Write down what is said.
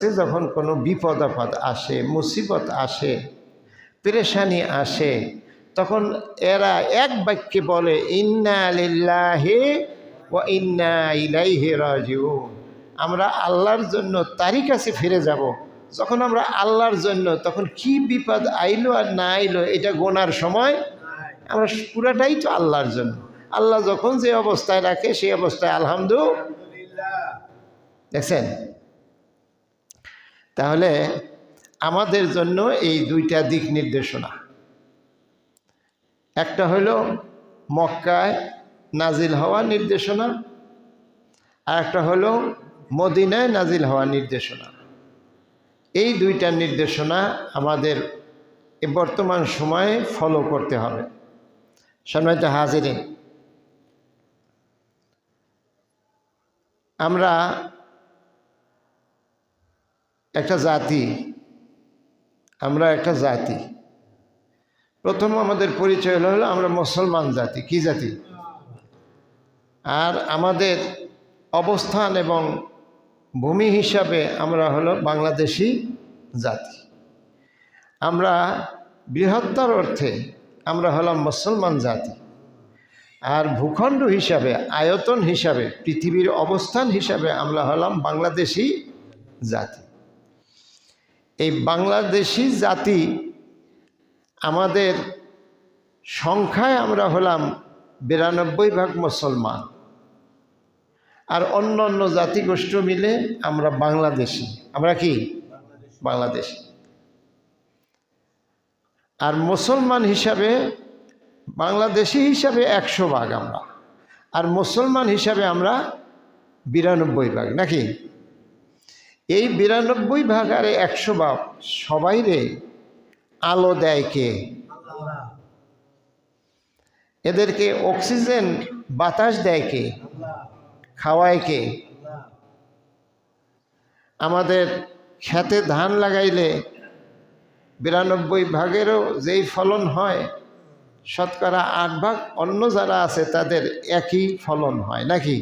যখন কোনো বিপদ আপদ আসে, মুসিবত আসে, পেরেশানি আসে, তখন এরা এক বাক্যে বলে ইন্না লিল্লাহি ওয়া ইন্না ইলাইহি রাজিউন। আমরা আল্লাহর জন্য তারই কাছে ফিরে যাব। যখন আমরা আল্লাহর জন্য, তখন কি বিপদ আইলো আর না আইলো এটা গোনার সময়, আমরা পুরাটাই তো আল্লাহর জন্য। আল্লাহ যখন যে অবস্থায় রাখে সেই অবস্থায় আলহামদুলিল্লাহ। দেখছেন? তাহলে আমাদের জন্য এই দুইটা দিক নির্দেশনা, একটা হলো মক্কায় নাজিল হওয়া নির্দেশনা, আর একটা হলো মদিনায় নাজিল হওয়া নির্দেশনা। এই দুইটা নির্দেশনা আমাদের বর্তমান সময়ে ফলো করতে হবে। সম্মানিত হাজিরিন, আমরা একটা জাতি, প্রথম আমাদের পরিচয় হলো আমরা মুসলমান জাতি। কি জাতি? আর আমাদের অবস্থান এবং ভূমি হিসাবে আমরা হলো বাংলাদেশি জাতি। আমরা বৃহত্তর অর্থে আমরা হলাম মুসলমান জাতি, আর ভূখণ্ড হিসাবে, আয়তন হিসাবে, পৃথিবীর অবস্থান হিসাবে আমরা হলাম বাংলাদেশি জাতি। এই বাংলাদেশি জাতি, আমাদের সংখ্যায় আমরা হলাম 92% মুসলমান, আর অন্য অন্য জাতিগোষ্ঠী মিলে আমরা বাংলাদেশি। আমরা কি? বাংলাদেশি। আর মুসলমান হিসাবে, বাংলাদেশি হিসাবে 100% আমরা, আর মুসলমান হিসাবে আমরা 92% নাকি? এই 92% আর 100% সবাইরে আলো দেয় কে? এদেরকে অক্সিজেন বাতাস দেয় কে? খাওয়ায় কে? আমাদের খেতে ধান লাগাইলে 92%-এরও যেই ফলন হয়, শতকরা 8% অন্য যারা আছে তাদের একই ফলন হয় নাকি?